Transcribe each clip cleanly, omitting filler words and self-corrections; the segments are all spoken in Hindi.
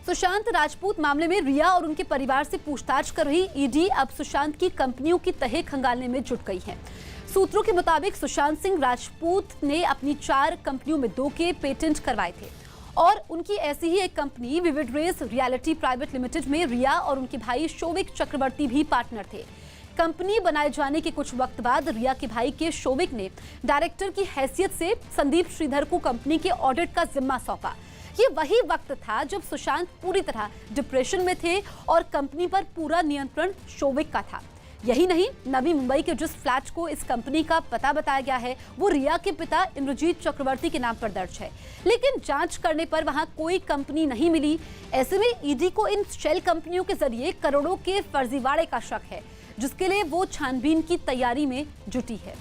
सुशांत राजपूत मामले में रिया और उनके परिवार से पूछताछ कर रही ईडी अब सुशांत की कंपनियों की तहे खंगालने में जुट गई है। सूत्रों के मुताबिक सुशांत सिंह राजपूत ने अपनी 4 कंपनियों में 2 के पेटेंट करवाए थे और उनकी ऐसी ही एक company Vivid Race Reality private limited में रिया और उनके भाई शोविक चक्रवर्ती भी पार्टनर थे। कंपनी बनाए जाने के कुछ वक्त बाद रिया के भाई के शोविक ने डायरेक्टर की हैसियत से संदीप श्रीधर को कंपनी के ऑडिट का जिम्मा सौंपा। ये वही वक्त था जब सुशांत पूरी तरह डिप्रेशन में थे और कंपनी पर पूरा नियंत्रण शोविक का था। यही नहीं, नवी मुंबई के जिस फ्लैट को इस कंपनी का पता बताया गया है वो रिया के पिता इंद्रजीत चक्रवर्ती के नाम पर दर्ज है, लेकिन जांच करने पर वहां कोई कंपनी नहीं मिली। ऐसे में ईडी को इन शेल कंपनियों के जरिए करोड़ों के फर्जीवाड़े का शक है, जिसके लिए वो छानबीन की तैयारी में जुटी है।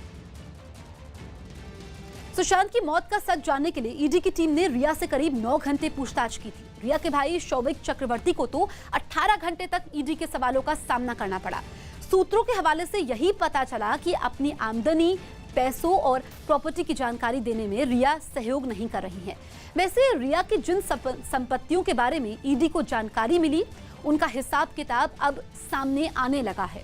सुशांत की मौत का सच जानने के लिए ईडी की टीम ने रिया से करीब 9 घंटे पूछताछ की थी। रिया के भाई शोविक चक्रवर्ती को तो 18 घंटे तक ईडी के सवालों का सामना करना पड़ा। सूत्रों के हवाले से यही पता चला कि अपनी आमदनी, पैसों और प्रॉपर्टी की जानकारी देने में रिया सहयोग नहीं कर रही है। वैसे रिया की जिन संपत्तियों के बारे में ईडी को जानकारी मिली, उनका हिसाब किताब अब सामने आने लगा है।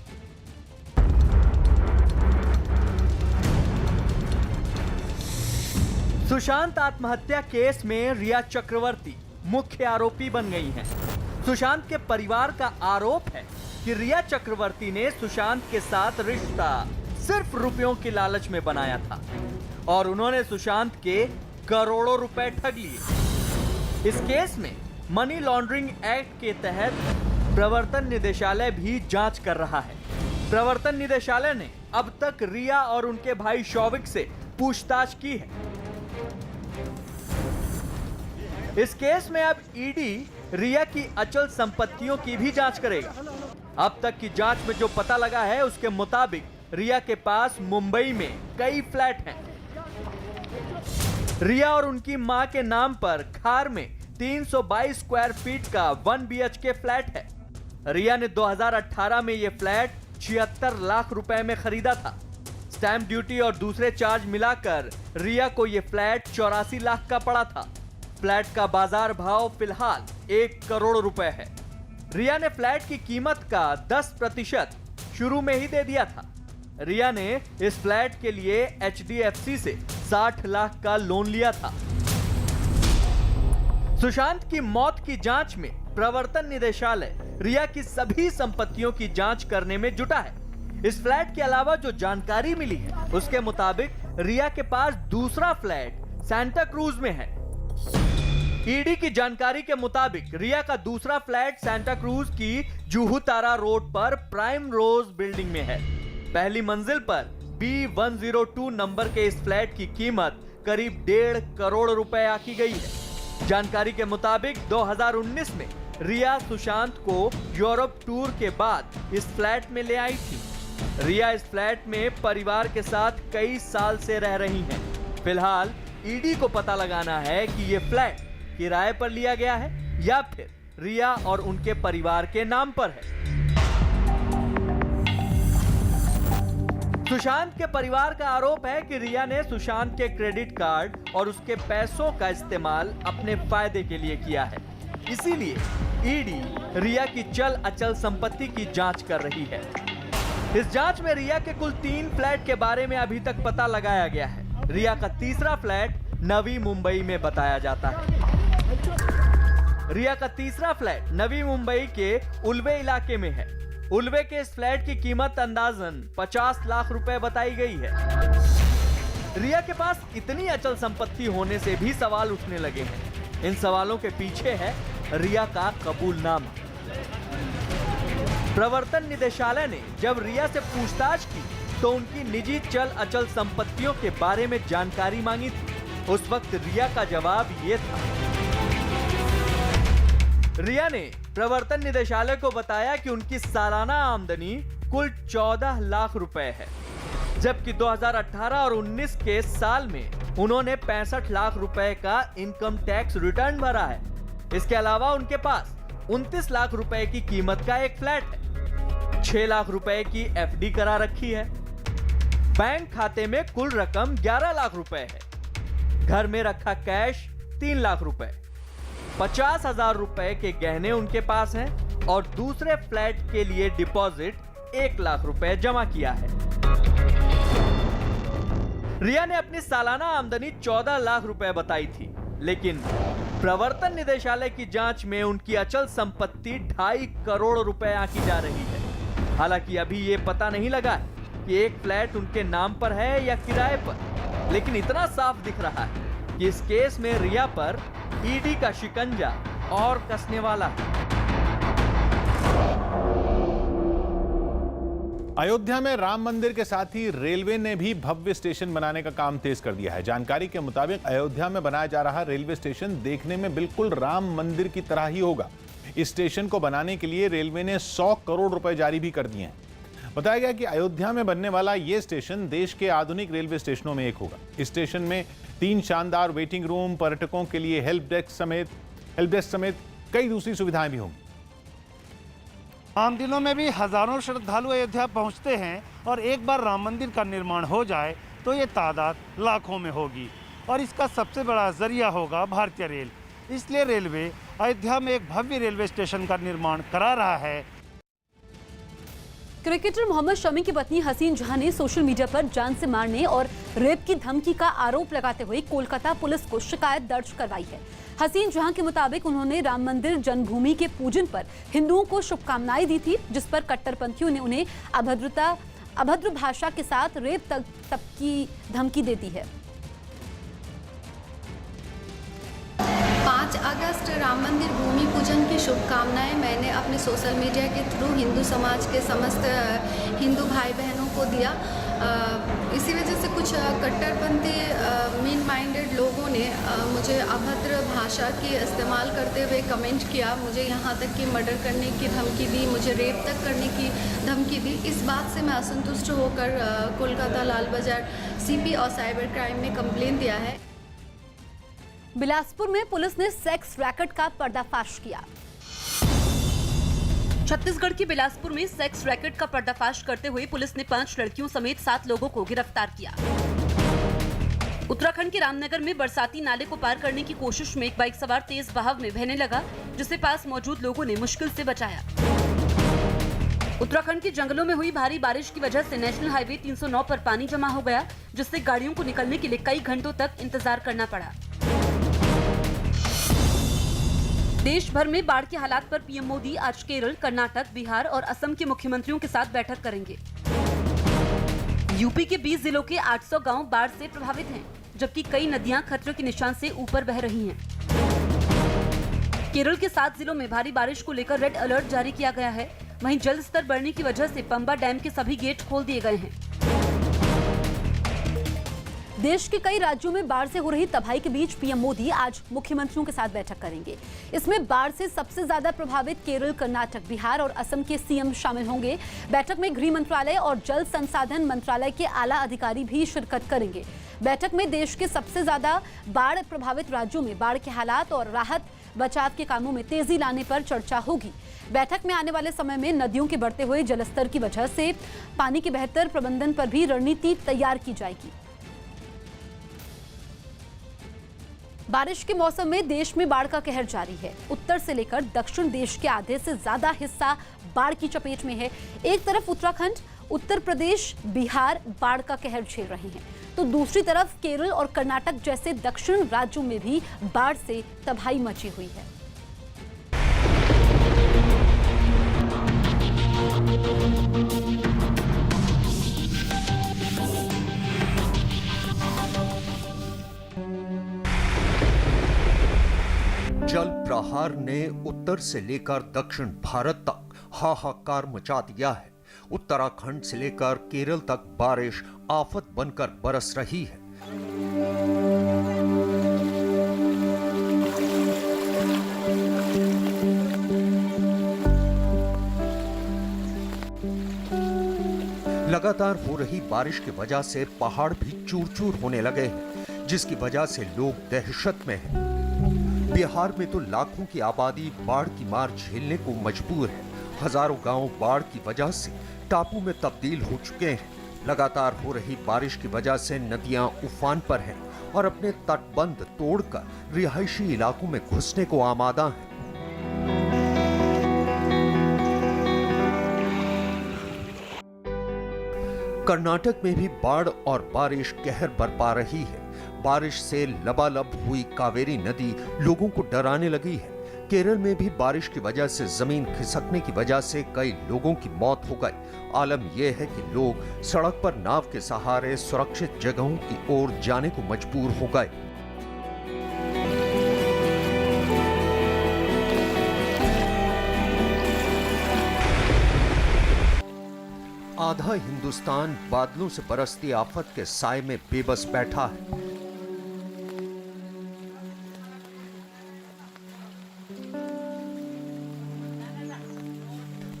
सुशांत आत्महत्या केस में रिया चक्रवर्ती मुख्य आरोपी बन गई हैं। सुशांत के परिवार का आरोप है कि रिया चक्रवर्ती ने सुशांत के साथ रिश्ता सिर्फ रुपयों की लालच में बनाया था और उन्होंने सुशांत के करोड़ों रुपए ठग लिए। इस केस में मनी लॉन्ड्रिंग एक्ट के तहत प्रवर्तन निदेशालय भी जांच कर रहा है। प्रवर्तन निदेशालय ने अब तक रिया और उनके भाई शोविक से पूछताछ की है। इस केस में अब ईडी रिया की अचल संपत्तियों की भी जांच करेगा। अब तक की जांच में जो पता लगा है उसके मुताबिक रिया के पास मुंबई में कई फ्लैट हैं। रिया और उनकी मां के नाम पर खार में 322 स्क्वायर फीट का 1 BHK फ्लैट है। रिया ने 2018 में यह फ्लैट 76 लाख रुपए में खरीदा था। स्टैंप ड्यूटी और दूसरे चार्ज मिलाकर रिया को यह फ्लैट 84 लाख का पड़ा था। फ्लैट का बाजार भाव फिलहाल 1 करोड़ रुपए है। रिया ने फ्लैट की कीमत का 10% शुरू में ही दे दिया था। रिया ने इस फ्लैट के लिए HDFC से 60 लाख का लोन लिया था। सुशांत की मौत की जांच में प्रवर्तन निदेशालय रिया की सभी संपत्तियों की जांच करने में जुटा है। इस फ्लैट के अलावा जो जानकारी मिली है उसके मुताबिक रिया के पास दूसरा फ्लैट सांता क्रूज में है। ईडी की जानकारी के मुताबिक रिया का दूसरा फ्लैट सांता क्रूज की जुहू तारा रोड पर प्राइम रोज बिल्डिंग में है। पहली मंजिल पर B102 नंबर के इस फ्लैट की कीमत करीब 1.5 करोड़ रुपए आकी गई है। जानकारी के मुताबिक 2019 में रिया सुशांत को यूरोप टूर के बाद इस फ्लैट में ले आई थी। रिया इस फ्लैट में परिवार के साथ कई साल से रह रही हैं। फिलहाल ईडी को पता लगाना है कि ये फ्लैट किराए पर लिया गया है या फिर रिया और उनके परिवार के नाम पर है। सुशांत के परिवार का आरोप है कि रिया ने सुशांत के क्रेडिट कार्ड और उसके पैसों का इस्तेमाल अपने फायदे के लिए किया है। इसीलिए ईडी रिया की चल अचल संपत्ति की जांच कर रही है। इस जांच में रिया के कुल 3 फ्लैट के बारे में अभी तक पता लगाया गया है। रिया का तीसरा फ्लैट नवी मुंबई में बताया जाता है। रिया का तीसरा फ्लैट नवी मुंबई के उल्वे इलाके में है। उल्वे के इस फ्लैट की कीमत अंदाजन 50 लाख रुपए बताई गई है। रिया के पास इतनी अचल संपत्ति होने से भी सवाल उठने लगे हैं। इन सवालों के पीछे है रिया का कबूलनामा। प्रवर्तन निदेशालय ने जब रिया से पूछताछ की तो उनकी निजी चल अचल संपत्तियों के बारे में जानकारी मांगी थी। उस वक्त रिया का जवाब ये था। रिया ने प्रवर्तन निदेशालय को बताया कि उनकी सालाना आमदनी कुल 14 लाख रुपए है, जबकि 2018 और 19 के साल में उन्होंने 65 लाख रुपए का इनकम टैक्स रिटर्न भरा है। इसके अलावा उनके पास 29 लाख रुपए की कीमत का एक फ्लैट है। 6 लाख रुपए की FD करा रखी है। बैंक खाते में कुल रकम 11 लाख रुपए है। घर में रखा कैश 3 लाख रुपए। 50,000 रुपए के गहने उनके पास हैं और दूसरे फ्लैट के लिए डिपॉजिट 1 लाख रुपए जमा किया है। रिया ने अपनी सालाना आमदनी 14 लाख रुपए बताई थी, लेकिन प्रवर्तन निदेशालय की जांच में उनकी अचल संपत्ति 2.5 करोड़ रुपए आंकी जा रही है। हालांकि अभी ये पता नहीं लगा कि एक फ्लैट उनके नाम पर है या किराए पर, लेकिन इतना साफ दिख रहा है कि इस केस में रिया पर ईडी का शिकंजा और कसने वाला है। अयोध्या में राम मंदिर के साथ ही रेलवे ने भी भव्य स्टेशन बनाने का काम तेज कर दिया है। जानकारी के मुताबिक अयोध्या में बनाया जा रहा रेलवे स्टेशन देखने में बिल्कुल राम मंदिर की तरह ही होगा। इस स्टेशन को बनाने के लिए रेलवे ने 100 करोड़ रुपए जारी भी कर दिए हैं। बताया गया कि अयोध्या में बनने वाला यह स्टेशन देश के आधुनिक रेलवे स्टेशनों में एक होगा। इस स्टेशन में 3 शानदार वेटिंग रूम, पर्यटकों के लिए हेल्प डेस्क समेत कई दूसरी सुविधाएं भी होंगी। आम दिनों में भी हजारों श्रद्धालु अयोध्या पहुंचते हैं और एक बार राम मंदिर का निर्माण हो जाए तो ये तादाद लाखों में होगी और इसका सबसे बड़ा जरिया होगा भारतीय रेल। इसलिए रेलवे अयोध्या में एक भव्य रेलवे स्टेशन का निर्माण करा रहा है। क्रिकेटर मोहम्मद शमी की पत्नी हसीन जहां ने सोशल मीडिया पर जान से मारने और रेप की धमकी का आरोप लगाते हुए कोलकाता पुलिस को शिकायत दर्ज करवाई है। हसीन जहां के मुताबिक उन्होंने राम मंदिर जन्मभूमि के पूजन पर हिंदुओं को शुभकामनाएं दी थी, जिस पर कट्टरपंथियों ने उन्हें अभद्र भाषा के साथ रेप तक की धमकी दे दी है। 5 अगस्त राम मंदिर भूमि पूजन की शुभकामनाएं मैंने अपने सोशल मीडिया के थ्रू हिंदू समाज के समस्त हिंदू भाई बहनों को दिया। इसी वजह से कुछ कट्टरपंथी मीन माइंडेड लोगों ने मुझे अभद्र भाषा की इस्तेमाल करते हुए कमेंट किया, मुझे यहाँ तक कि मर्डर करने की धमकी दी, मुझे रेप तक करने की धमकी दी। इस बात से मैं असंतुष्ट होकर कोलकाता लाल बाजार सीपी और साइबर क्राइम में कंप्लेन दिया है। बिलासपुर में पुलिस ने सेक्स रैकेट का पर्दाफाश किया। छत्तीसगढ़ के बिलासपुर में सेक्स रैकेट का पर्दाफाश करते हुए पुलिस ने 5 लड़कियों समेत 7 लोगों को गिरफ्तार किया। उत्तराखंड के रामनगर में बरसाती नाले को पार करने की कोशिश में एक बाइक सवार तेज बहाव में बहने लगा, जिसे पास मौजूद लोगों ने मुश्किल से बचाया। उत्तराखंड के जंगलों में हुई भारी बारिश की वजह से नेशनल हाईवे 309 पर पानी जमा हो गया, जिससे गाड़ियों को निकलने के लिए कई घंटों तक इंतजार करना पड़ा। देश भर में बाढ़ के हालात पर पीएम मोदी आज केरल, कर्नाटक, बिहार और असम के मुख्यमंत्रियों के साथ बैठक करेंगे। यूपी के 20 जिलों के 800 गांव बाढ़ से प्रभावित हैं, जबकि कई नदियां खतरे के निशान से ऊपर बह रही हैं। केरल के 7 जिलों में भारी बारिश को लेकर रेड अलर्ट जारी किया गया है। वहीं जल स्तर बढ़ने की वजह से पंबा डैम के सभी गेट खोल दिए गए हैं। देश के कई राज्यों में बाढ़ से हो रही तबाही के बीच पीएम मोदी आज मुख्यमंत्रियों के साथ बैठक करेंगे। इसमें बाढ़ से सबसे ज्यादा प्रभावित केरल, कर्नाटक, बिहार और असम के सीएम शामिल होंगे। बैठक में गृह मंत्रालय और जल संसाधन मंत्रालय के आला अधिकारी भी शिरकत करेंगे। बैठक में देश के सबसे ज्यादा बाढ़ प्रभावित राज्यों में बाढ़ के हालात और राहत बचाव के कामों में तेजी लाने पर चर्चा होगी। बैठक में आने वाले समय में नदियों के बढ़ते हुए जलस्तर की वजह से पानी के बेहतर प्रबंधन पर भी रणनीति तैयार की जाएगी। बारिश के मौसम में देश में बाढ़ का कहर जारी है। उत्तर से लेकर दक्षिण देश के आधे से ज्यादा हिस्सा बाढ़ की चपेट में है। एक तरफ उत्तराखंड, उत्तर प्रदेश, बिहार बाढ़ का कहर झेल रहे हैं, तो दूसरी तरफ केरल और कर्नाटक जैसे दक्षिण राज्यों में भी बाढ़ से तबाही मची हुई है। जल प्रहार ने उत्तर से लेकर दक्षिण भारत तक हाहाकार मचा दिया है। उत्तराखंड से लेकर केरल तक बारिश आफत बनकर बरस रही है। लगातार हो रही बारिश की वजह से पहाड़ भी चूर-चूर होने लगे हैं, जिसकी वजह से लोग दहशत में हैं। बिहार में तो लाखों की आबादी बाढ़ की मार झेलने को मजबूर है। हजारों गांव बाढ़ की वजह से टापू में तब्दील हो चुके हैं। लगातार हो रही बारिश की वजह से नदियां उफान पर हैं और अपने तटबंध तोड़कर रिहायशी इलाकों में घुसने को आमादा हैं। कर्नाटक में भी बाढ़ और बारिश कहर बरपा रही है। बारिश से लबालब हुई कावेरी नदी लोगों को डराने लगी है। केरल में भी बारिश की वजह से जमीन खिसकने की वजह से कई लोगों की मौत हो गई। आलम यह है कि लोग सड़क पर नाव के सहारे सुरक्षित जगहों की ओर जाने को मजबूर हो गए। आधा हिंदुस्तान बादलों से बरसती आफत के साए में बेबस बैठा है।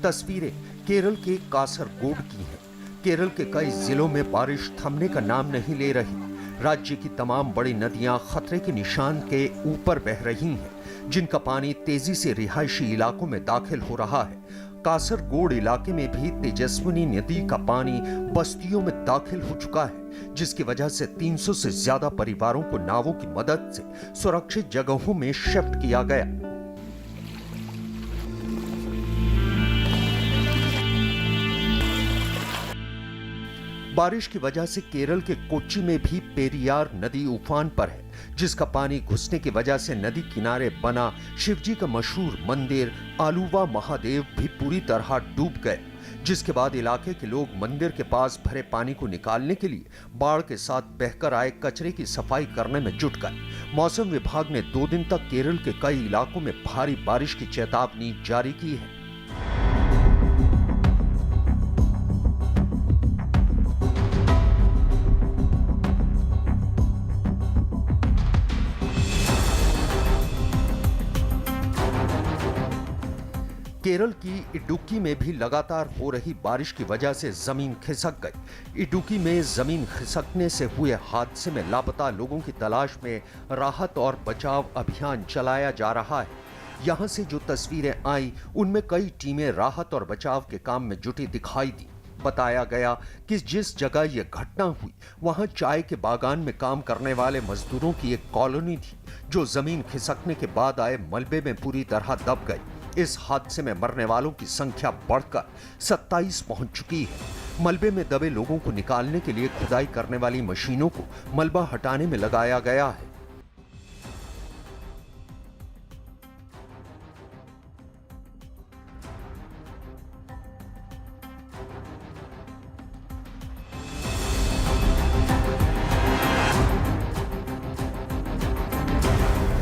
तस्वीरें केरल के कासरगोड की हैं। केरल के कई जिलों में बारिश थमने का नाम नहीं ले रही। राज्य की तमाम बड़ी नदियां खतरे के निशान के ऊपर बह रही हैं, जिनका पानी तेजी से रिहायशी इलाकों में दाखिल हो रहा है। कासरगोड इलाके में भी तेजस्विनी नदी का पानी बस्तियों में दाखिल हो चुका है, जिसकी वजह से 300 से ज्यादा परिवारों को नावों की मदद से सुरक्षित जगहों में शिफ्ट किया गया। बारिश की वजह से केरल के कोच्चि में भी पेरियार नदी उफान पर है, जिसका पानी घुसने की वजह से नदी किनारे बना शिवजी का मशहूर मंदिर आलुवा महादेव भी पूरी तरह डूब गए, जिसके बाद इलाके के लोग मंदिर के पास भरे पानी को निकालने के लिए बाढ़ के साथ बहकर आए कचरे की सफाई करने में जुट गए। मौसम विभाग ने 2 दिन तक केरल के कई इलाकों में भारी बारिश की चेतावनी जारी की है। केरल की इडुक्की में भी लगातार हो रही बारिश की वजह से जमीन खिसक गई। इडुक्की में जमीन खिसकने से हुए हादसे में लापता लोगों की तलाश में राहत और बचाव अभियान चलाया जा रहा है। यहां से जो तस्वीरें आई उनमें कई टीमें राहत और बचाव के काम में जुटी दिखाई दी। बताया गया कि जिस जगह यह घटना हुई वहां चाय के बागान में काम करने वाले मजदूरों की एक कॉलोनी थी, जो जमीन खिसकने के बाद आए मलबे में पूरी तरह दब गई। इस हादसे में मरने वालों की संख्या बढ़कर 27 पहुंच चुकी है। मलबे में दबे लोगों को निकालने के लिए खुदाई करने वाली मशीनों को मलबा हटाने में लगाया गया है।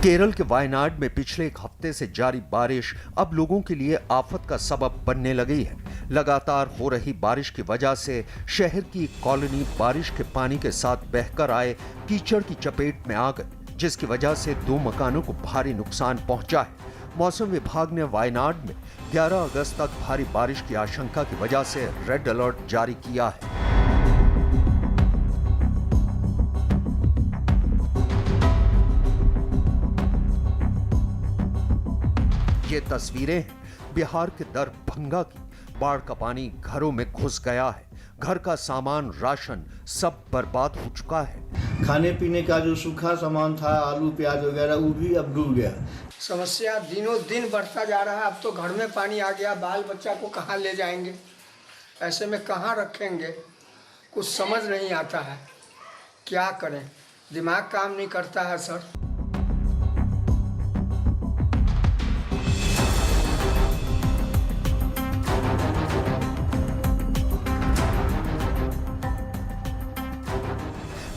केरल के वायनाड में पिछले एक हफ्ते से जारी बारिश अब लोगों के लिए आफत का सबब बनने लगी है। लगातार हो रही बारिश की वजह से शहर की एक कॉलोनी बारिश के पानी के साथ बहकर आए कीचड़ की चपेट में आ गई, जिसकी वजह से 2 मकानों को भारी नुकसान पहुंचा है। मौसम विभाग ने वायनाड में 11 अगस्त तक भारी बारिश की आशंका की वजह से रेड अलर्ट जारी किया है। ये तस्वीरें हैं बिहार के दरभंगा की। बाढ़ का पानी घरों में घुस गया है। घर का सामान, राशन सब बर्बाद हो चुका है। खाने पीने का जो सूखा सामान था, आलू प्याज वगैरह, वो भी अब डूब गया। समस्या दिनों दिन बढ़ता जा रहा है। अब तो घर में पानी आ गया, बाल बच्चा को कहाँ ले जाएंगे, ऐसे में कहाँ रखेंगे, कुछ समझ नहीं आता है। क्या करें, दिमाग काम नहीं करता है सर।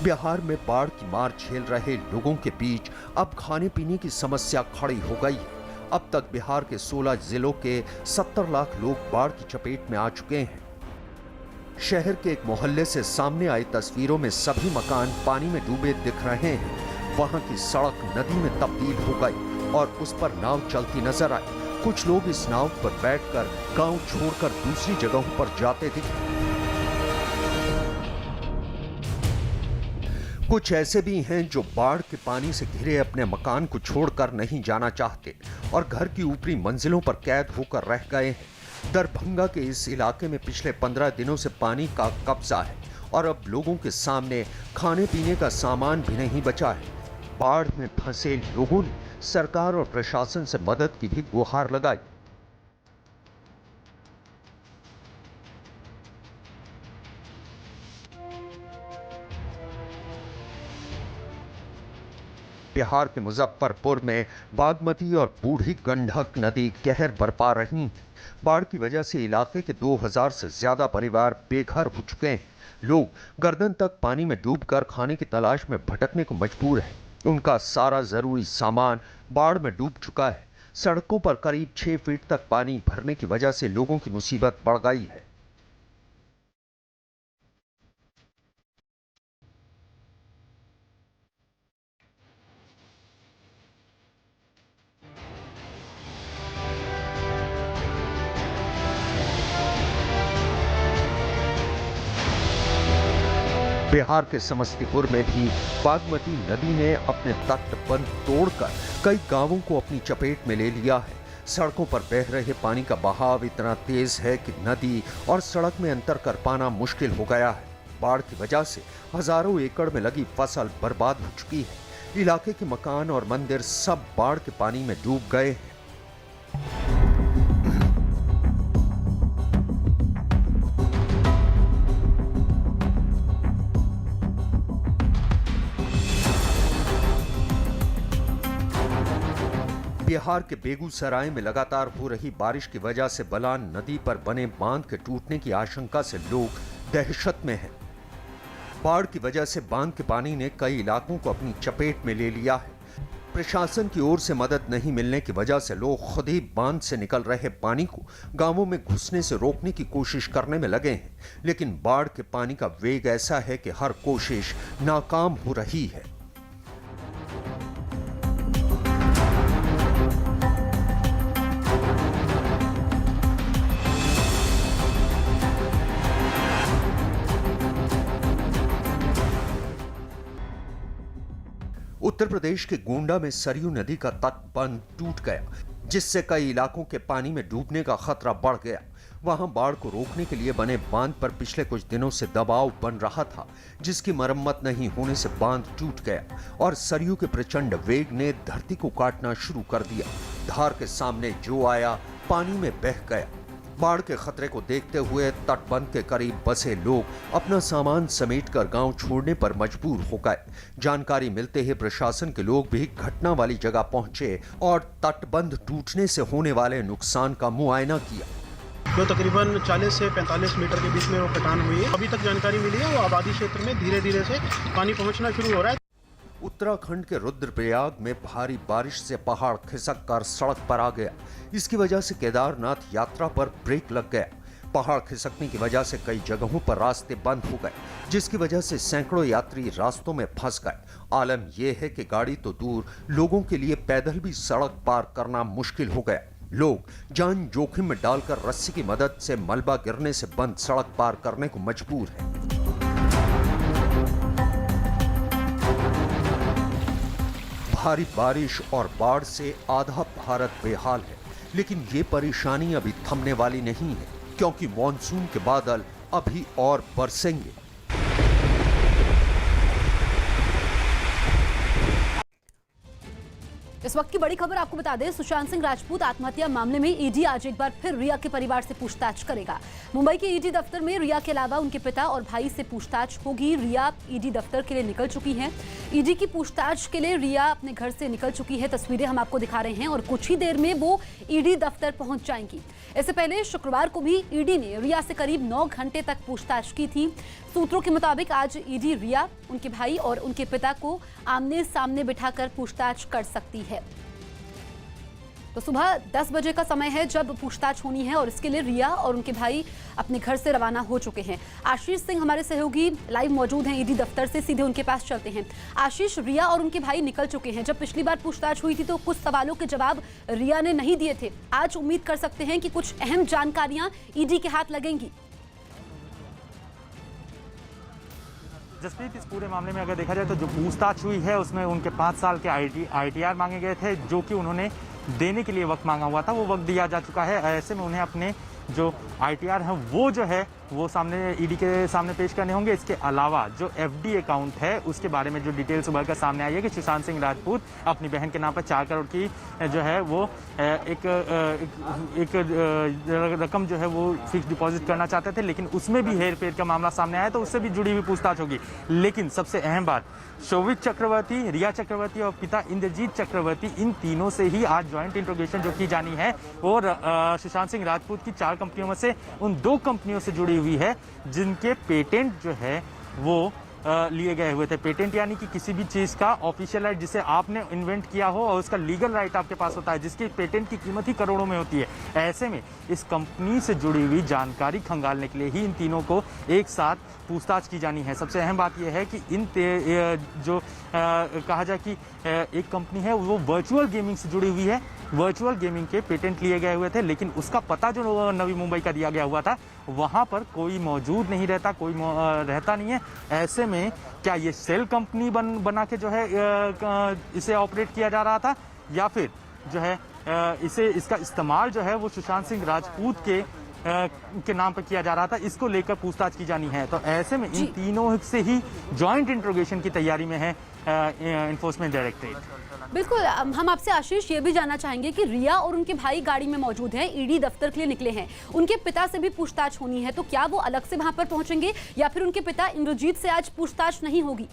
बिहार में बाढ़ की मार झेल रहे लोगों के बीच अब खाने पीने की समस्या खड़ी हो गई है। अब तक बिहार के 16 जिलों के 70 लाख लोग बाढ़ की चपेट में आ चुके हैं। शहर के एक मोहल्ले से सामने आई तस्वीरों में सभी मकान पानी में डूबे दिख रहे हैं। वहां की सड़क नदी में तब्दील हो गई और उस पर नाव चलती नजर आई। कुछ लोग इस नाव पर बैठकर गांव छोड़कर दूसरी जगहों पर जाते दिखे। कुछ ऐसे भी हैं जो बाढ़ के पानी से घिरे अपने मकान को छोड़कर नहीं जाना चाहते और घर की ऊपरी मंजिलों पर कैद होकर रह गए हैं। दरभंगा के इस इलाके में पिछले 15 दिनों से पानी का कब्जा है और अब लोगों के सामने खाने पीने का सामान भी नहीं बचा है। बाढ़ में फंसे लोगों ने सरकार और प्रशासन से मदद की भी गुहार लगाई। बिहार के मुजफ्फरपुर में बागमती और बूढ़ी गंडक नदी कहर बरपा रही हैं। बाढ़ की वजह से इलाके के 2000 से ज्यादा परिवार बेघर हो चुके हैं। लोग गर्दन तक पानी में डूबकर खाने की तलाश में भटकने को मजबूर हैं। उनका सारा जरूरी सामान बाढ़ में डूब चुका है। सड़कों पर करीब 6 फीट तक पानी भरने की वजह से लोगों की मुसीबत बढ़ गई है। बिहार के समस्तीपुर में भी बागमती नदी ने अपने तटबंध तोड़कर कई गांवों को अपनी चपेट में ले लिया है। सड़कों पर बह रहे पानी का बहाव इतना तेज है कि नदी और सड़क में अंतर कर पाना मुश्किल हो गया है। बाढ़ की वजह से हजारों एकड़ में लगी फसल बर्बाद हो चुकी है। इलाके के मकान और मंदिर सब बाढ़ के पानी में डूब गए हैं। बिहार के बेगूसराय में लगातार हो रही बारिश की वजह से बलान नदी पर बने बांध के टूटने की आशंका से लोग दहशत में हैं। बाढ़ की वजह से बांध के पानी ने कई इलाकों को अपनी चपेट में ले लिया है। प्रशासन की ओर से मदद नहीं मिलने की वजह से लोग खुद ही बांध से निकल रहे पानी को गांवों में घुसने से रोकने की कोशिश करने में लगे हैं, लेकिन बाढ़ के पानी का वेग ऐसा है कि हर कोशिश नाकाम हो रही है। उत्तर प्रदेश के गोंडा में सरयू नदी का तटबंध टूट गया, जिससे कई इलाकों के पानी में डूबने का खतरा बढ़ गया। वहां बाढ़ को रोकने के लिए बने बांध पर पिछले कुछ दिनों से दबाव बन रहा था, जिसकी मरम्मत नहीं होने से बांध टूट गया और सरयू के प्रचंड वेग ने धरती को काटना शुरू कर दिया। धार के सामने जो आया पानी में बह गया। बाढ़ के खतरे को देखते हुए तटबंध के करीब बसे लोग अपना सामान समेटकर गांव छोड़ने पर मजबूर हो गए। जानकारी मिलते ही प्रशासन के लोग भी घटना वाली जगह पहुंचे और तटबंध टूटने से होने वाले नुकसान का मुआयना किया। जो तकरीबन 40 से 45 मीटर के बीच में वो कटान हुई है। अभी तक जानकारी मिली है वो आबादी क्षेत्र में धीरे धीरे से पानी पहुंचना शुरू हो रहा है। उत्तराखंड के रुद्रप्रयाग में भारी बारिश से पहाड़ खिसक कर सड़क पर आ गया। इसकी वजह से केदारनाथ यात्रा पर ब्रेक लग गया। पहाड़ खिसकने की वजह से कई जगहों पर रास्ते बंद हो गए, जिसकी वजह से सैकड़ों यात्री रास्तों में फंस गए। आलम यह है कि गाड़ी तो दूर, लोगों के लिए पैदल भी सड़क पार करना मुश्किल हो गया। लोग जान जोखिम में डालकर रस्सी की मदद से मलबा गिरने से बंद सड़क पार करने को मजबूर है। भारी बारिश और बाढ़ से आधा भारत बेहाल है, लेकिन ये परेशानी अभी थमने वाली नहीं है, क्योंकि मॉनसून के बादल अभी और बरसेंगे। इस वक्त की बड़ी खबर आपको बता दें, सुशांत सिंह राजपूत आत्महत्या मामले में ईडी आज एक बार फिर रिया के परिवार से पूछताछ करेगा। मुंबई के ईडी दफ्तर में रिया के अलावा उनके पिता और भाई से पूछताछ होगी। रिया ईडी दफ्तर के लिए निकल चुकी हैं। ईडी की पूछताछ के लिए रिया अपने घर से निकल चुकी है। तस्वीरें हम आपको दिखा रहे हैं और कुछ ही देर में वो ईडी दफ्तर पहुंच जाएंगी। इससे पहले शुक्रवार को भी ईडी ने रिया से करीब 9 घंटे तक पूछताछ की थी। सूत्रों के मुताबिक आज ईडी रिया, उनके भाई और उनके पिता को आमने सामने बिठाकर पूछताछ कर सकती है। तो सुबह 10 बजे का समय है जब पूछताछ होनी है और इसके लिए रिया और उनके भाई अपने घर से रवाना हो चुके हैं। आशीष सिंह हमारे सहयोगी लाइव मौजूद हैं ईडी दफ्तर से, सीधे उनके पास चलते हैं। आशीष, रिया और उनके भाई निकल चुके हैं। जब पिछली बार पूछताछ हुई थी तो कुछ सवालों के जवाब रिया ने नहीं दिए थे। आज उम्मीद कर सकते हैं कि कुछ अहम जानकारियां ईडी के हाथ लगेंगी। जसप्रीत, इस पूरे मामले में अगर देखा जाए तो जो पूछताछ हुई है उसमें उनके 5 साल के ITR मांगे गए थे, जो कि उन्होंने देने के लिए वक्त मांगा हुआ था, वो वक्त दिया जा चुका है। ऐसे में उन्हें अपने जो ITR हैं वो जो है वो सामने ईडी के सामने पेश करने होंगे। इसके अलावा जो FD अकाउंट है उसके बारे में जो डिटेल्स उभर कर सामने आई है कि सुशांत सिंह राजपूत अपनी बहन के नाम पर 4 करोड़ की जो है वो एक रकम जो है वो फिक्स डिपॉजिट करना चाहते थे, लेकिन उसमें भी हेर फेर का मामला सामने आया, तो उससे भी जुड़ी हुई पूछताछ होगी। लेकिन सबसे अहम बात, शोभित चक्रवर्ती, रिया चक्रवर्ती और पिता इंद्रजीत चक्रवर्ती, इन तीनों से ही आज ज्वाइंट इंट्रोगेशन जो की जानी है और सुशांत सिंह राजपूत की 4 कंपनियों में से उन 2 कंपनियों से जुड़ी हुई है जिनके पेटेंट जो है वो लिए गए हुए थे। पेटेंट यानी कि किसी भी चीज़ का ऑफिशियल राइट जिसे आपने इन्वेंट किया हो और उसका लीगल राइट आपके पास होता है, जिसकी पेटेंट की कीमत ही करोड़ों में होती है। ऐसे में इस कंपनी से जुड़ी हुई जानकारी खंगालने के लिए ही इन तीनों को एक साथ पूछताछ की जानी है। सबसे अहम बात यह है कि इन जो कहा जाए कि एक कंपनी है वो वर्चुअल गेमिंग से जुड़ी हुई है, वर्चुअल गेमिंग के पेटेंट लिए गए हुए थे, लेकिन उसका पता जो नवी मुंबई का दिया गया हुआ था वहाँ पर कोई मौजूद नहीं रहता, कोई रहता नहीं है। ऐसे में क्या ये सेल कंपनी बना के जो है इसे ऑपरेट किया जा रहा था, या फिर जो है इसका इस्तेमाल जो है वो सुशांत सिंह राजपूत के नाम पर किया जा रहा था, इसको लेकर पूछताछ की जानी है। तो ऐसे में इन तीनों से ही जॉइंट इंट्रोगेशन की तैयारी में है एनफोर्समेंट डायरेक्टरेट। बिल्कुल, हम आपसे आशीष ये भी जानना चाहेंगे कि रिया और उनके भाई गाड़ी में मौजूद हैं, ईडी दफ्तर के लिए निकले हैं, उनके पिता से भी पूछताछ होनी है, तो क्या वो अलग से वहां पर पहुंचेंगे या फिर उनके पिता इंद्रजीत से आज पूछताछ नहीं होगी?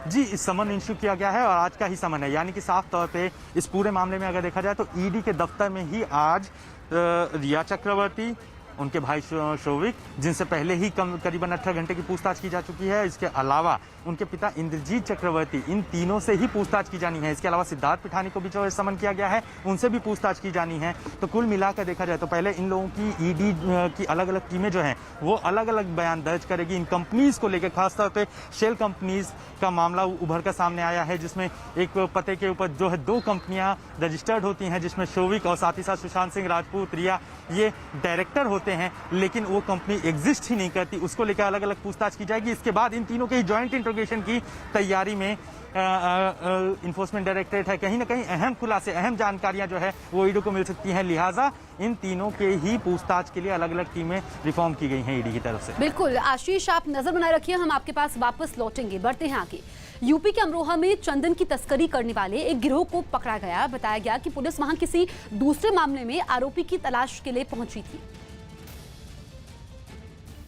जी, इस समन इशू किया गया है और आज का ही समन है, यानी कि साफ तौर पे इस पूरे मामले में अगर देखा जाए तो ईडी के दफ्तर में ही आज रिया चक्रवर्ती, उनके भाई शोभिक, जिनसे पहले ही करीबन 18 घंटे की पूछताछ की जा चुकी है, इसके अलावा उनके पिता इंद्रजीत चक्रवर्ती, इन तीनों से ही पूछताछ की जानी है। इसके अलावा सिद्धार्थ पिठानी को भी जो समन किया गया है उनसे भी पूछताछ की जानी है। तो कुल मिलाकर देखा जाए तो पहले इन लोगों की ईडी की अलग अलग टीमें जो हैं वो अलग अलग बयान दर्ज करेगी इन कंपनीज को लेकर। खासतौर पर शेल कंपनीज का मामला उभर कर सामने आया है, जिसमें एक पते के ऊपर जो है 2 कंपनियां रजिस्टर्ड होती हैं, जिसमें शोभिक और साथ ही साथ सुशांत सिंह राजपूत, रिया, ये डायरेक्टर होते हैं, लेकिन वो कंपनी एग्जिस्ट ही नहीं करती। उसको लेकर अलग अलग पूछताछ की जाएगी। इसके बाद इन तीनों के ज्वाइंट इंट्रोगेशन की तैयारी में इन्फोर्समेंट डायरेक्टरेट है। कहीं ना कहीं अहम खुलासे, अहम जानकारियां जो है वो ईडी को मिल सकती हैं, लिहाजा इन तीनों के ही पूछताछ के लिए अलग अलग टीमें रिफॉर्म की गई हैं ईडी की तरफ से। बिल्कुल आशीष, आप नजर बनाए रखिए, हम आपके पास वापस लौटेंगे। बढ़ते हैं आगे। यूपी के अमरोहा में चंदन की तस्करी करने वाले एक गिरोह को पकड़ा गया। बताया गया कि पुलिस वहां किसी दूसरे मामले में आरोपी की तलाश के लिए पहुंची थी,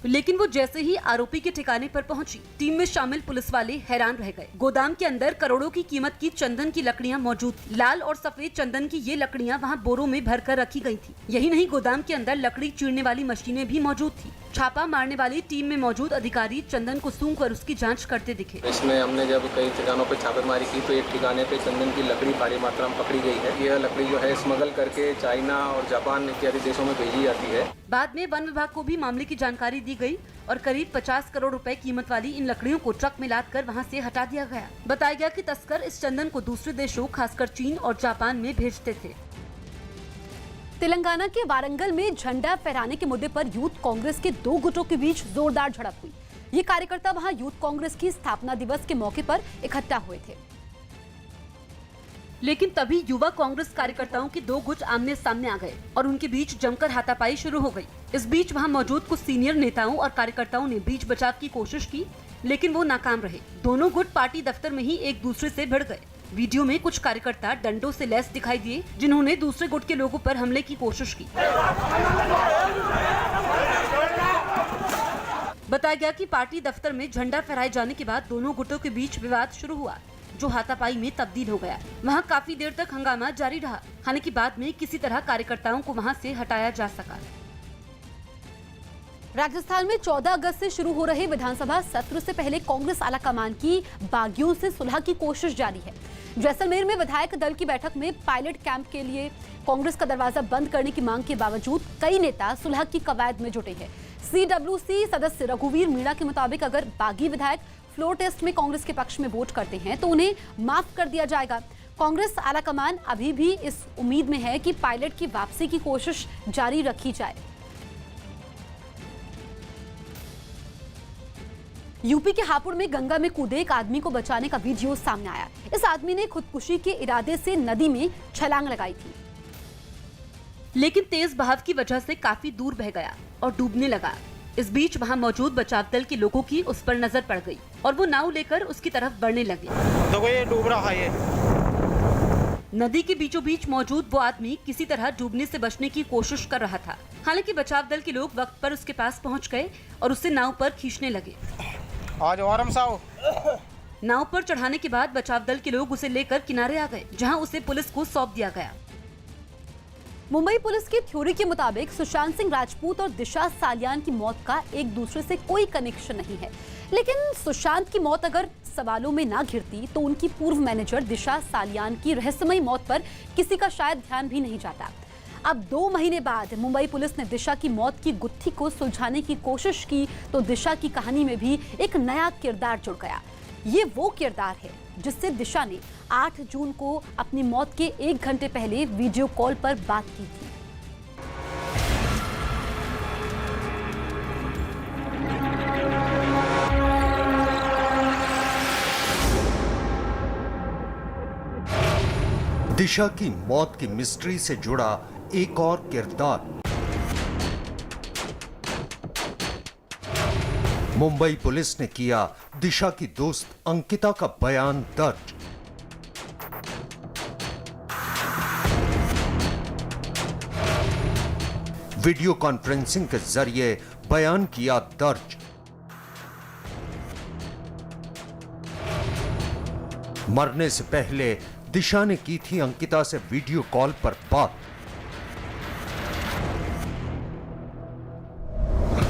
लेकिन वो जैसे ही आरोपी के ठिकाने पर पहुंची, टीम में शामिल पुलिस वाले हैरान रह गए। गोदाम के अंदर करोड़ों की कीमत की चंदन की लकड़ियां मौजूद थी। लाल और सफेद चंदन की ये लकड़ियां वहां बोरों में भरकर रखी गई थी। यही नहीं, गोदाम के अंदर लकड़ी चीरने वाली मशीनें भी मौजूद थी। छापा मारने वाली टीम में मौजूद अधिकारी चंदन को सूंघकर उसकी जाँच करते दिखे। इसमें हमने जब कई ठिकानों पर छापेमारी की तो एक ठिकाने पे चंदन की लकड़ी भारी मात्रा में पकड़ी गई है। यह लकड़ी जो है स्मगल करके चाइना और जापान इत्यादि देशों में भेजी जाती है। बाद में वन विभाग को भी मामले की जानकारी दी गई और करीब 50 करोड़ रुपए कीमत वाली इन लकड़ियों को ट्रक में लादकर वहां से हटा दिया गया। बताया गया कि तस्कर इस चंदन को दूसरे देशों, खासकर चीन और जापान में भेजते थे। तेलंगाना के वारंगल में झंडा फहराने के मुद्दे पर यूथ कांग्रेस के 2 गुटों के बीच जोरदार झड़प हुई। ये कार्यकर्ता वहां यूथ कांग्रेस की स्थापना दिवस के मौके पर इकट्ठा हुए थे, लेकिन तभी युवा कांग्रेस कार्यकर्ताओं के 2 गुट आमने सामने आ गए और उनके बीच जमकर हाथापाई शुरू हो गई। इस बीच वहां मौजूद कुछ सीनियर नेताओं और कार्यकर्ताओं ने बीच बचाव की कोशिश की, लेकिन वो नाकाम रहे। दोनों गुट पार्टी दफ्तर में ही एक दूसरे से भिड़ गए। वीडियो में कुछ कार्यकर्ता डंडों से लैस दिखाई दिए, जिन्होंने दूसरे गुट के लोगों पर हमले की कोशिश की। बताया गया कि पार्टी दफ्तर में झंडा फहराए जाने के बाद दोनों गुटों के बीच विवाद शुरू हुआ, जो हाथापाई में तब्दील हो गया। वहां काफी देर तक हंगामा जारी रहा, हालांकि बाद में किसी तरह कार्यकर्ताओं को वहां से हटाया जा सका। राजस्थान में 14 अगस्त से शुरू हो रहे विधानसभा सत्र से पहले कांग्रेस आलाकमान की बागियों से सुलह की कोशिश जारी है। जैसलमेर में विधायक दल की बैठक में पायलट कैंप के लिए कांग्रेस का दरवाजा बंद करने की मांग के बावजूद कई नेता सुलह की कवायद में जुटे हैं। CWC सदस्य रघुवीर मीणा के मुताबिक अगर बागी विधायक फ्लोर टेस्ट में कांग्रेस के पक्ष में वोट करते हैं तो उन्हें माफ कर दिया जाएगा। कांग्रेस आलाकमान अभी भी इस उम्मीद में है कि पायलट की वापसी की कोशिश जारी रखी जाए। यूपी के हापुड़ में गंगा में कूदे एक आदमी को बचाने का वीडियो सामने आया। इस आदमी ने खुदकुशी के इरादे से नदी में छलांग लगाई थी, लेकिन तेज बहाव की वजह से काफी दूर बह गया और डूबने लगा। इस बीच वहां मौजूद बचाव दल के लोगों की उस पर नजर पड़ गई और वो नाव लेकर उसकी तरफ बढ़ने लगे। देखो ये डूब रहा है। नदी के बीचों बीच मौजूद वो आदमी किसी तरह डूबने से बचने की कोशिश कर रहा था। हालांकि बचाव दल के लोग वक्त पर उसके पास पहुंच गए और उसे नाव पर खींचने लगे। आज आराम से आओ। नाव पर चढ़ाने के बाद बचाव दल के लोग उसे लेकर किनारे आ गए, जहां उसे पुलिस को सौंप दिया गया। मुंबई पुलिस की थ्योरी के मुताबिक सुशांत सिंह राजपूत और दिशा सालियान की मौत का एक दूसरे से कोई कनेक्शन नहीं है। लेकिन सुशांत की मौत अगर सवालों में ना घिरती तो उनकी पूर्व मैनेजर दिशा सालियान की रहस्यमयी मौत पर किसी का शायद ध्यान भी नहीं जाता। अब 2 महीने बाद मुंबई पुलिस ने दिशा की मौत की गुत्थी को सुलझाने की कोशिश की तो दिशा की कहानी में भी एक नया किरदार जुड़ गया। ये वो किरदार है जिससे दिशा ने 8 जून को अपनी मौत के 1 घंटे पहले वीडियो कॉल पर बात की थी। दिशा की मौत की मिस्ट्री से जुड़ा एक और किरदार। मुंबई पुलिस ने किया दिशा की दोस्त अंकिता का बयान दर्ज। वीडियो कॉन्फ्रेंसिंग के जरिए बयान किया दर्ज। मरने से पहले दिशा ने की थी अंकिता से वीडियो कॉल पर बात।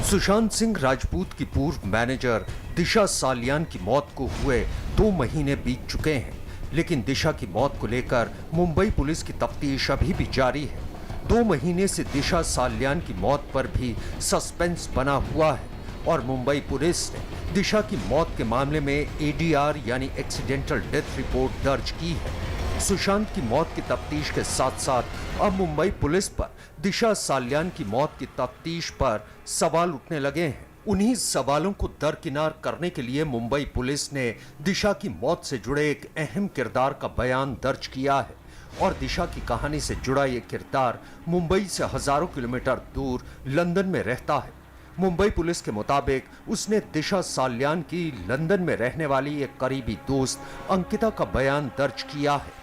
सुशांत सिंह राजपूत की पूर्व मैनेजर दिशा सालियान की मौत को हुए 2 महीने बीत चुके हैं, लेकिन दिशा की मौत को लेकर मुंबई पुलिस की तफ्तीश अभी भी जारी है। 2 महीने से दिशा सालियान की मौत पर भी सस्पेंस बना हुआ है और मुंबई पुलिस ने दिशा की मौत के मामले में ADR यानी एक्सीडेंटल डेथ रिपोर्ट दर्ज की है। सुशांत की मौत की तफ्तीश के साथ साथ अब मुंबई पुलिस पर दिशा सालियान की मौत की तफ्तीश पर सवाल उठने लगे हैं। उन्हीं सवालों को दरकिनार करने के लिए मुंबई पुलिस ने दिशा की मौत से जुड़े एक अहम किरदार का बयान दर्ज किया है और दिशा की कहानी से जुड़ा ये किरदार मुंबई से हजारों किलोमीटर दूर लंदन में रहता है। मुंबई पुलिस के मुताबिक उसने दिशा सालियान की लंदन में रहने वाली एक करीबी दोस्त अंकिता का बयान दर्ज किया है।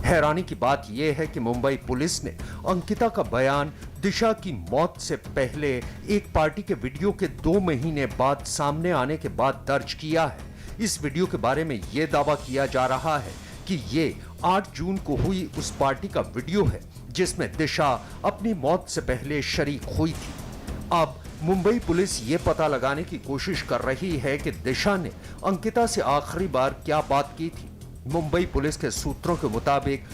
हैरानी की बात यह है कि मुंबई पुलिस ने अंकिता का बयान दिशा की मौत से पहले एक पार्टी के वीडियो के 2 महीने बाद सामने आने के बाद दर्ज किया है। इस वीडियो के बारे में यह दावा किया जा रहा है कि ये 8 जून को हुई उस पार्टी का वीडियो है जिसमें दिशा अपनी मौत से पहले शरीक हुई थी। अब मुंबई पुलिस ये पता लगाने की कोशिश कर रही है कि दिशा ने अंकिता से आखिरी बार क्या बात की थी। मुंबई पुलिस के सूत्रों के मुताबिक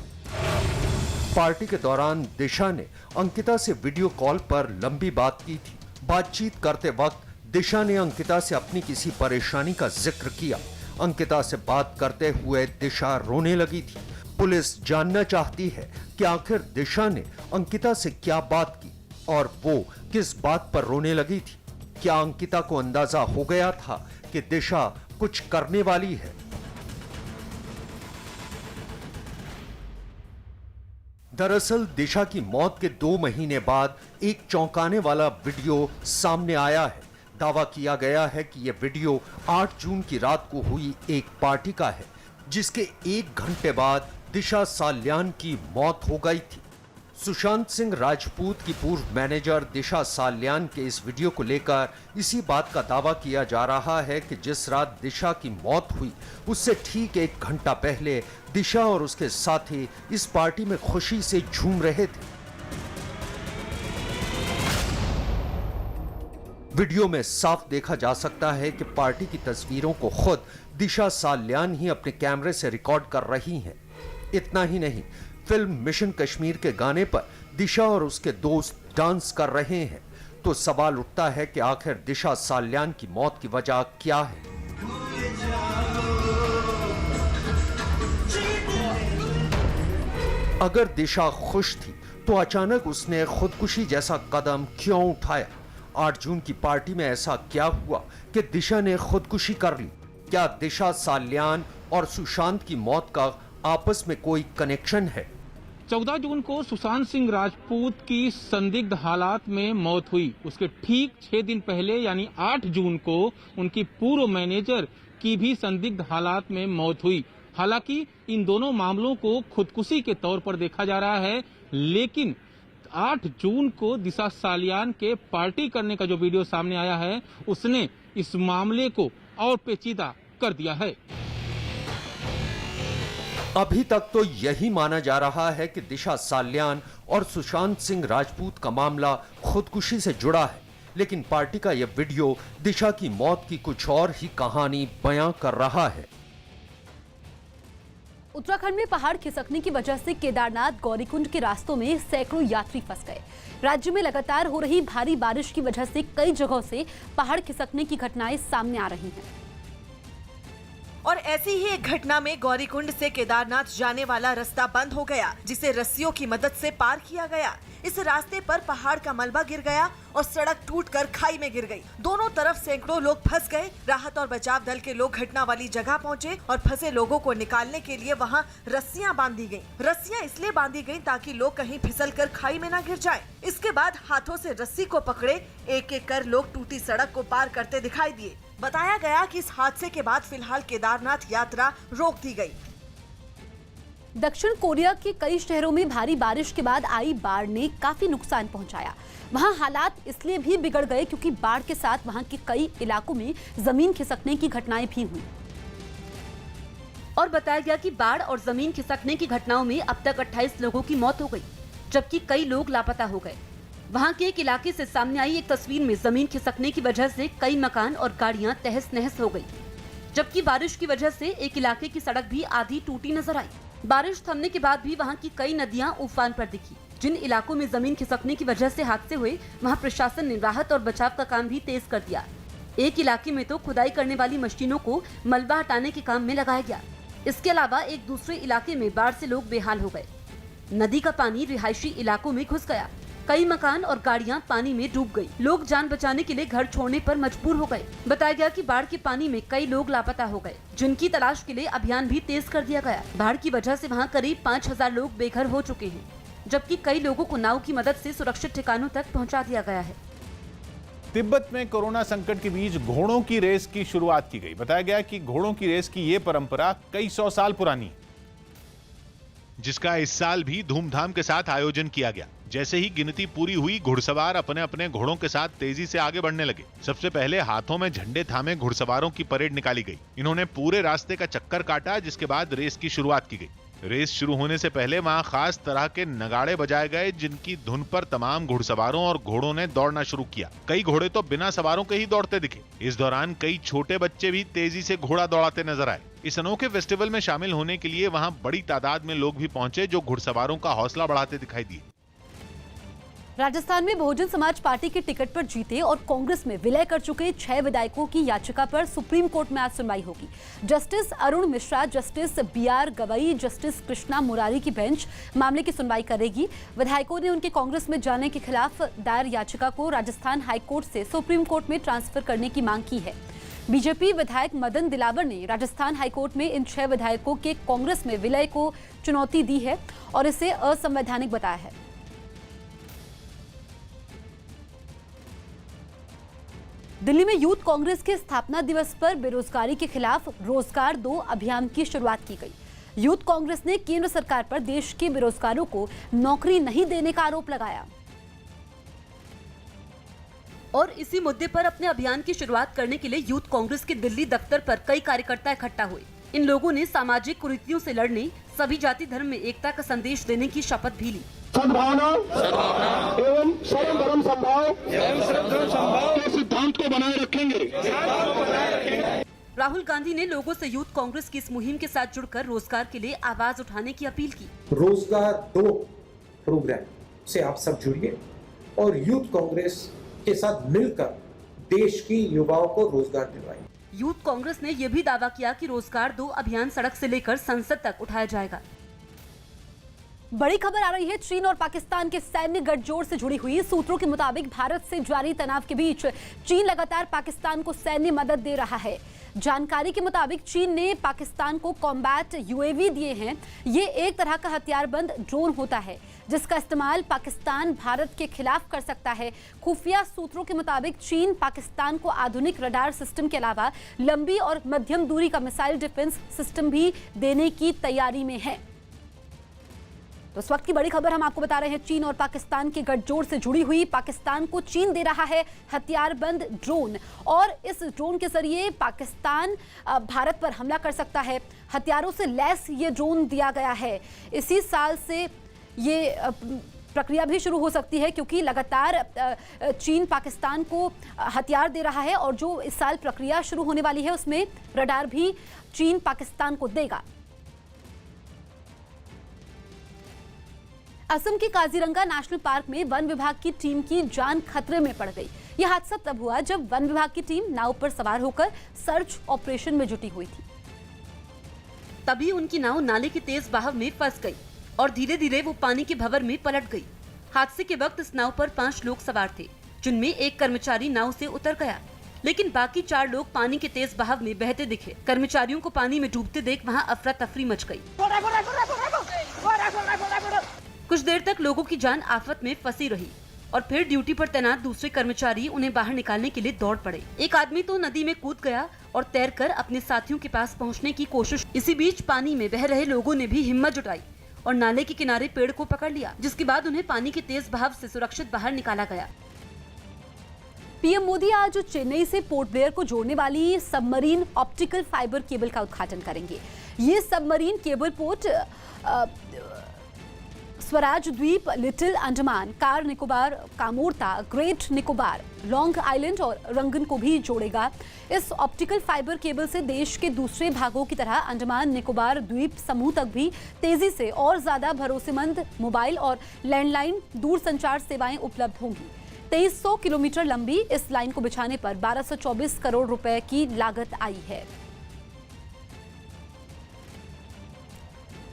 पार्टी के दौरान दिशा ने अंकिता से वीडियो कॉल पर लंबी बात की थी। बातचीत करते वक्त दिशा ने अंकिता से अपनी किसी परेशानी का जिक्र किया। अंकिता से बात करते हुए दिशा रोने लगी थी। पुलिस जानना चाहती है कि आखिर दिशा ने अंकिता से क्या बात की और वो किस बात पर रोने लगी थी। क्या अंकिता को अंदाजा हो गया था कि दिशा कुछ करने वाली है? दरअसल दिशा की मौत के 2 महीने बाद एक चौंकाने वाला वीडियो सामने आया है। दावा किया गया है कि यह वीडियो 8 जून की रात को हुई एक पार्टी का है, जिसके 1 घंटे बाद दिशा सालियान की मौत हो गई थी। सुशांत सिंह राजपूत की पूर्व मैनेजर दिशा सालियान के इस वीडियो को लेकर इसी बात का दावा किया जा रहा है कि जिस रात दिशा की मौत हुई उससे ठीक 1 घंटा पहले दिशा और उसके साथी इस पार्टी में खुशी से झूम रहे थे। वीडियो में साफ देखा जा सकता है कि पार्टी की तस्वीरों को खुद दिशा सालियान ही अपने कैमरे से रिकॉर्ड कर रही हैं। इतना ही नहीं, फिल्म मिशन कश्मीर के गाने पर दिशा और उसके दोस्त डांस कर रहे हैं। तो सवाल उठता है कि आखिर दिशा सालियान की मौत की वजह क्या है। अगर दिशा खुश थी तो अचानक उसने खुदकुशी जैसा कदम क्यों उठाया? 8 जून की पार्टी में ऐसा क्या हुआ कि दिशा ने खुदकुशी कर ली? क्या दिशा साल्यान और सुशांत की मौत का आपस में कोई कनेक्शन है? 14 जून को सुशांत सिंह राजपूत की संदिग्ध हालात में मौत हुई। उसके ठीक 6 दिन पहले यानी 8 जून को उनकी पूर्व मैनेजर की भी संदिग्ध हालात में मौत हुई। हालांकि इन दोनों मामलों को खुदकुशी के तौर पर देखा जा रहा है, लेकिन 8 जून को दिशा सालियान के पार्टी करने का जो वीडियो सामने आया है, उसने इस मामले को और पेचीदा कर दिया है। अभी तक तो यही माना जा रहा है कि दिशा साल्यान और सुशांत सिंह राजपूत का मामला खुदकुशी से जुड़ा है, लेकिन पार्टी का यह वीडियो दिशा की मौत की कुछ और ही कहानी बयां कर रहा है। उत्तराखंड में पहाड़ खिसकने की वजह से केदारनाथ गौरीकुंड के रास्तों में सैकड़ों यात्री फंस गए। राज्य में लगातार हो रही भारी बारिश की वजह से कई जगहों से पहाड़ खिसकने की घटनाएं सामने आ रही हैं। और ऐसी ही एक घटना में गौरीकुंड से केदारनाथ जाने वाला रास्ता बंद हो गया, जिसे रस्सियों की मदद से पार किया गया। इस रास्ते पर पहाड़ का मलबा गिर गया और सड़क टूटकर खाई में गिर गई। दोनों तरफ सैकड़ों लोग फंस गए। राहत और बचाव दल के लोग घटना वाली जगह पहुंचे और फंसे लोगों को निकालने के लिए वहां रस्सियां बांधी गईं। रस्सियां इसलिए बांधी गईं ताकि लोग कहीं फिसलकर खाई में न गिर जाएं। इसके बाद हाथों से रस्सी को पकड़े एक-एक कर लोग टूटी सड़क को पार करते दिखाई दिए। बताया गया कि इस हादसे के बाद फिलहाल केदारनाथ यात्रा रोक दी गई। दक्षिण कोरिया के कई शहरों में भारी बारिश के बाद आई बाढ़ ने काफी नुकसान पहुंचाया। वहां हालात इसलिए भी बिगड़ गए क्योंकि बाढ़ के साथ वहां के कई इलाकों में जमीन खिसकने की घटनाएं भी हुई। और बताया गया कि बाढ़ और जमीन खिसकने की घटनाओं में अब तक 28 लोगों की मौत हो गई, जबकि कई लोग लापता हो गए। वहां के एक इलाके से सामने आई एक तस्वीर में जमीन खिसकने की वजह से कई मकान और गाड़ियां तहस नहस हो गई, जबकि बारिश की वजह से एक इलाके की सड़क भी आधी टूटी नजर आई। बारिश थमने के बाद भी वहां की कई नदियां उफान पर दिखी। जिन इलाकों में जमीन खिसकने की वजह से हादसे हुए, वहां प्रशासन ने राहत और बचाव का काम भी तेज कर दिया। एक इलाके में तो खुदाई करने वाली मशीनों को मलबा हटाने के काम में लगाया गया। इसके अलावा एक दूसरे इलाके में बाढ़ से लोग बेहाल हो गए। नदी का पानी रिहायशी इलाकों में घुस गया। कई मकान और गाड़ियां पानी में डूब गई। लोग जान बचाने के लिए घर छोड़ने पर मजबूर हो गए। बताया गया कि बाढ़ के पानी में कई लोग लापता हो गए, जिनकी तलाश के लिए अभियान भी तेज कर दिया गया। बाढ़ की वजह से वहां करीब 5000 लोग बेघर हो चुके हैं, जबकि कई लोगों को नाव की मदद से सुरक्षित ठिकानों तक पहुंचा दिया गया है। तिब्बत में कोरोना संकट के बीच घोड़ों की रेस की शुरुआत की गई। बताया गया कि घोड़ों की रेस की ये परंपरा कई 100 साल पुरानी है, जिसका इस साल भी धूमधाम के साथ आयोजन किया गया। जैसे ही गिनती पूरी हुई, घुड़सवार अपने अपने घोड़ों के साथ तेजी से आगे बढ़ने लगे। सबसे पहले हाथों में झंडे थामे घुड़सवारों की परेड निकाली गई। इन्होंने पूरे रास्ते का चक्कर काटा, जिसके बाद रेस की शुरुआत की गई। रेस शुरू होने से पहले वहां खास तरह के नगाड़े बजाए गए, जिनकी धुन पर तमाम घुड़सवारों और घोड़ों ने दौड़ना शुरू किया। कई घोड़े तो बिना सवारों के ही दौड़ते दिखे। इस दौरान कई छोटे बच्चे भी तेजी से घोड़ा दौड़ाते नजर आए। इस अनोखे फेस्टिवल में शामिल होने के लिए वहां बड़ी तादाद में लोग भी पहुंचे, जो घुड़सवारों का हौसला बढ़ाते दिखाई दिए। राजस्थान में बहुजन समाज पार्टी के टिकट पर जीते और कांग्रेस में विलय कर चुके 6 विधायकों की याचिका पर सुप्रीम कोर्ट में आज सुनवाई होगी। Justice Arun Mishra, justice BR Gavai, justice Krishna Murari की बेंच मामले की सुनवाई करेगी। विधायकों ने उनके कांग्रेस में जाने के खिलाफ दायर याचिका को राजस्थान हाईकोर्ट से सुप्रीम कोर्ट में ट्रांसफर करने की मांग की है। बीजेपी विधायक मदन दिलावर ने राजस्थान हाईकोर्ट में इन 6 विधायकों के कांग्रेस में विलय को चुनौती दी है और इसे असंवैधानिक बताया है। दिल्ली में यूथ कांग्रेस के स्थापना दिवस पर बेरोजगारी के खिलाफ रोजगार 2 अभियान की शुरुआत की गई। यूथ कांग्रेस ने केंद्र सरकार पर देश के बेरोजगारों को नौकरी नहीं देने का आरोप लगाया और इसी मुद्दे पर अपने अभियान की शुरुआत करने के लिए यूथ कांग्रेस के दिल्ली दफ्तर पर कई कार्यकर्ता इकट्ठा हुए। इन लोगों ने सामाजिक कुरीतियों से लड़ने, सभी जाति धर्म में एकता का संदेश देने की शपथ भी ली। सद्भावना एवं सर्व धर्म संभाव के सिद्धांत को बनाए रखेंगे। राहुल गांधी ने लोगों से यूथ कांग्रेस की इस मुहिम के साथ जुड़कर रोजगार के लिए आवाज उठाने की अपील की। रोजगार 2 प्रोग्राम से आप सब जुड़िए और यूथ कांग्रेस के साथ मिलकर देश की युवाओं को रोजगार दिलवाएं। यूथ कांग्रेस ने यह भी दावा किया कि रोजगार 2 अभियान सड़क से लेकर संसद तक उठाया जाएगा। बड़ी खबर आ रही है चीन और पाकिस्तान के सैन्य गठजोड़ से जुड़ी हुई। सूत्रों के मुताबिक भारत से जारी तनाव के बीच चीन लगातार पाकिस्तान को सैन्य मदद दे रहा है। जानकारी के मुताबिक चीन ने पाकिस्तान को कॉम्बैट यूएवी दिए हैं। ये एक तरह का हथियारबंद ड्रोन होता है जिसका इस्तेमाल पाकिस्तान भारत के खिलाफ कर सकता है। खुफिया सूत्रों के मुताबिक चीन पाकिस्तान को आधुनिक रडार सिस्टम के अलावा लंबी और मध्यम दूरी का मिसाइल डिफेंस सिस्टम भी देने की तैयारी में है। तो इस वक्त की बड़ी खबर हम आपको बता रहे हैं, चीन और पाकिस्तान के गठजोड़ से जुड़ी हुई। पाकिस्तान को चीन दे रहा है हथियारबंद ड्रोन और इस ड्रोन के जरिए पाकिस्तान भारत पर हमला कर सकता है। हथियारों से लैस ये ड्रोन दिया गया है। इसी साल से ये प्रक्रिया भी शुरू हो सकती है क्योंकि लगातार चीन पाकिस्तान को हथियार दे रहा है और जो इस साल प्रक्रिया शुरू होने वाली है उसमें रडार भी चीन पाकिस्तान को देगा। असम के काजीरंगा नेशनल पार्क में वन विभाग की टीम की जान खतरे में पड़ गई। यह हादसा तब हुआ जब वन विभाग की टीम नाव पर सवार होकर सर्च ऑपरेशन में जुटी हुई थी। तभी उनकी नाव नाले की तेज बहाव में फंस गई और धीरे धीरे वो पानी के भंवर में पलट गई। हादसे के वक्त इस नाव पर 5 लोग सवार थे, जिनमें एक कर्मचारी नाव से उतर गया, लेकिन बाकी 4 लोग पानी के तेज बहाव में बहते दिखे। कर्मचारियों को पानी में डूबते देख वहाँ अफरा तफरी मच गई। कुछ देर तक लोगों की जान आफत में फंसी रही और फिर ड्यूटी पर तैनात दूसरे कर्मचारी उन्हें बाहर निकालने के लिए दौड़ पड़े। एक आदमी तो नदी में कूद गया और तैरकर अपने साथियों के पास पहुंचने की कोशिश। इसी बीच पानी में बह रहे लोगों ने भी हिम्मत जुटाई और नाले के किनारे पेड़ को पकड़ लिया, जिसके बाद उन्हें पानी के तेज बहाव से सुरक्षित बाहर निकाला गया। पीएम मोदी आज चेन्नई से पोर्ट ब्लेयर को जोड़ने वाली सबमरीन ऑप्टिकल फाइबर केबल का उद्घाटन करेंगे। ये सबमरीन केबल पोर्ट Swaraj Dweep, Little Andaman, Car Nicobar, Kamorta, Great Nicobar, Long Island और रंगन को भी जोड़ेगा। इस ऑप्टिकल फाइबर केबल से देश के दूसरे भागों की तरह अंडमान निकोबार द्वीप समूह तक भी तेजी से और ज्यादा भरोसेमंद मोबाइल और लैंडलाइन दूरसंचार सेवाएं उपलब्ध होंगी। 2300 किलोमीटर लंबी इस लाइन को बिछाने पर 1224 करोड़ रुपए की लागत आई है।